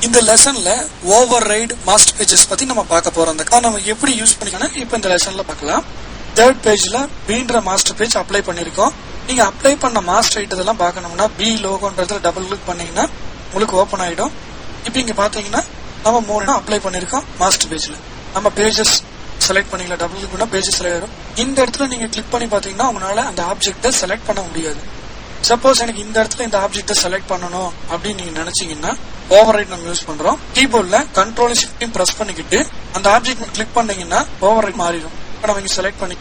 இந்த லெசன்ல over right master pages பத்தி நம்ம பார்க்க போறோம். அந்த நம்ம எப்படி யூஸ் பண்ணிக்கணும் இப்ப இந்த லெசன்ல பார்க்கலாம். தேர்ட் பேஜ்ல பீன்ற மாஸ்டர் பேஜ் அப்ளை பண்ணிருக்கோம். நீங்க அப்ளை பண்ண மாஸ்டர் ஐட்டதெல்லாம் பார்க்கணும்னா பி லோகோன்றதுல டபுள் கிளிக் பண்ணீங்கன்னா உங்களுக்கு ஓபன் ஆயிடும். இப்ப இங்க பாத்தீங்கன்னா நம்ம 3 அப்ளை பண்ணிருக்கோம் மாஸ்டர் பேஜ்ல. நம்ம பேஜஸ் செலக்ட் பண்ணிக்கலாம். டபுள் கிளிக் பண்ணா பேஜஸ் செலக்ட் ஆயிடும். இந்த இடத்துல நீங்க கிளிக் பண்ணி பாத்தீங்கன்னா உங்களால அந்த ஆப்ஜெக்ட செலக்ட் பண்ண முடியாது. சப்போஸ் எனக்கு இந்த இடத்துல இந்த ஆப்ஜெக்ட செலக்ட் பண்ணணும் அப்படின்னு நீங்க நினைச்சீங்கன்னா ஓவர் ரைட் நம்ம யூஸ் பண்றோம். கீபோர்ட்ல கண்ட்ரோல் ஷிஃப்ட் பிரஸ் பண்ணிக்கிட்டு அந்த ஆப்ஜெக்ட் கிளிக் பண்ணீங்கன்னா ஓவர் ரைட் மாறிடும். இப்ப நம்ம இங்க செலக்ட் பண்ணி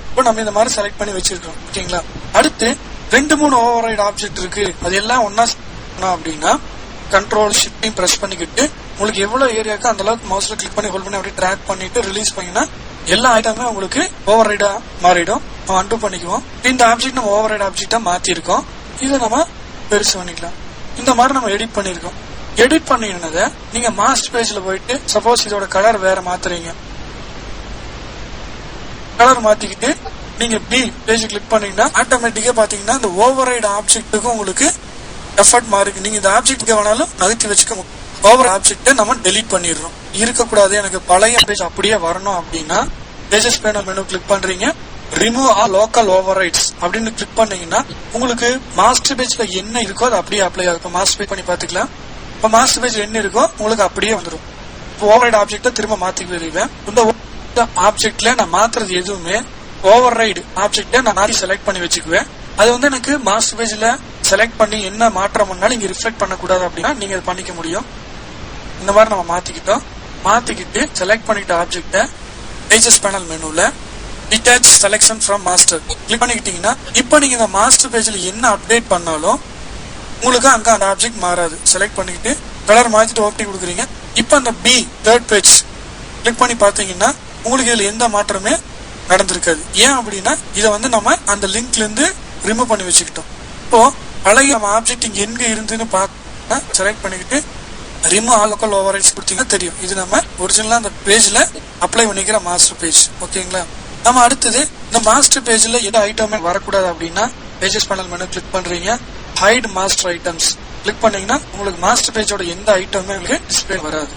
இப்போ நம்ம இந்த மாதிரி செலக்ட் பண்ணி வச்சிருக்கோம். ஓகேங்களா? அடுத்து 2-3 ஓவர் ரைட் ஆப்ஜெக்ட் இருக்கு, அது எல்லாம் ஒன்னா அப்படின்னா கண்ட்ரோல் ஷிஃப்ட் பிரஸ் பண்ணிக்கிட்டு உங்களுக்கு எவ்வளவு ஏரியாக்கு அந்த அளவுக்கு மவுஸ்ல கிளிக் பண்ணி ஹோல்ட் பண்ணி அப்படியே ட்ராக் பண்ணிட்டு ரிலீஸ் பண்ணீங்கன்னா எல்லா ஐட்டமே உங்களுக்கு ஓவர் ரைடா மாறிடும். நம்ம அன்டூ பண்ணிக்குவோம். இந்த ஆப்ஜெக்ட் நம்ம ஓவர் ரைட் ஆப்ஜெக்டா மாத்தி இருக்கோம். இதை நம்ம பெருசு பண்ணிக்கலாம். இந்த மாதிரி நம்ம எடிட் பண்ணிருக்கோம். எடிட் பண்ணினதை நீங்க மாஸ்டர் பேஜ்ல போயிட்டு சப்போஸ் இதோட கலர் வேற மாத்துறீங்க, கலர் மாத்திக்கிட்டு நீங்க பி பேஜ் கிளிக் பண்ணீங்கன்னா ஆட்டோமேட்டிக்கா பாத்தீங்கன்னா இந்த ஓவர் ரைட் ஆப்ஜெக்ட்டுக்கும் உங்களுக்கு எஃபர்ட் மாறிக்கு. நீங்க இந்த ஆப்ஜெக்ட் வேணாலும் நகர்த்தி வச்சுக்க. ஓவர் ஆப்ஜெக்ட் நம்ம டெலீட் பண்ணிடுறோம். இருக்கக்கூடாது, எனக்கு பழைய பேஜ் அப்படியே வரணும் அப்படின்னா பேஜஸ் பேனல் மெனு கிளிக் பண்றீங்க. ரிமூவ் ஆல் லோக்கல் ஓவர் ரைட்ஸ் அப்படின்னு கிளிக் பண்ணீங்கன்னா உங்களுக்கு மாஸ்டர் பேஜ்ல என்ன இருக்கோ அது அப்படியே அப்ளை ஆகும். இப்போ மாஸ்டர் பேஜ் பண்ணி பாத்துக்கலாம். இப்போ மாஸ்டர் பேஜ் என்ன இருக்கோ உங்களுக்கு அப்படியே வந்துடும். இப்போ ஓவர் ரைட் ஆப்ஜெக்ட திரும்ப மாத்திக்குவேன். இந்த ஆப்ஜெக்ட்ல நான் மாத்துறது எதுவுமே ஓவர் ரைட் ஆப்ஜெக்ட நான் மாத்தி செலக்ட் பண்ணி வச்சுக்குவேன். அது வந்து எனக்கு மாஸ்டர் பேஜ்ல செலக்ட் பண்ணி என்ன மாற்றம் பண்ணாலும் இங்க ரிஃப்ளெக்ட் பண்ணக்கூடாது அப்படின்னா நீங்க அதை பண்ணிக்க முடியும். இந்த மாதிரி நம்ம மாத்திக்கிட்டு செலக்ட் பண்ணிட்ட ஆப்ஜெக்ட பேஜஸ் பேனல் மெனுல detach selection from master click பண்ணிக்கிட்டீங்கன்னா இப்போ நீங்க இந்த மாஸ்டர் பேஜ்ல என்ன அப்டேட் பண்ணாலும் உங்களுக்கு அங்க அந்த ஆப்ஜெக்ட் மாறாது. செலக்ட் பண்ணிக்கிட்டு கலர் மாத்திட்டு ஓகே கொடுக்குறீங்க. இப்போ அந்த பி தேர்ட் பேஜ் கிளிக் பண்ணி பாத்தீங்கன்னா உங்களுக்கு இதுல எந்த மாற்றமே நடந்திருக்காது. ஏன் அப்படின்னா இதை வந்து நம்ம அந்த லிங்க்ல இருந்து ரிமூவ் பண்ணி வச்சுக்கிட்டோம். இப்போ பழைய நம்ம ஆப்ஜெக்ட் இங்க எங்க இருந்துன்னு பார்க்க செலக்ட் பண்ணிக்கிட்டு ரிமூவ் ஆல் லோக்கல் ஓவர் ரைட்ஸ் கொடுத்தீங்கன்னா தெரியும். இது நம்ம ஒரிஜினலா அந்த பேஜ்ல அப்ளை பண்ணிக்கிற மாஸ்டர் பேஜ். ஓகேங்களா? நம்ம அடுத்தது இந்த மாஸ்டர் பேஜ்ல எந்த ஐட்டமே வரக்கூடாது அப்படின்னா பேஜஸ் பேனல் மெனு கிளிக் பண்றீங்க. ஹைட் மாஸ்டர் ஐட்டம்ஸ் கிளிக் பண்ணீங்கன்னா உங்களுக்கு மாஸ்டர் பேஜோட எந்த ஐட்டமே உங்களுக்கு டிஸ்பிளே வராது.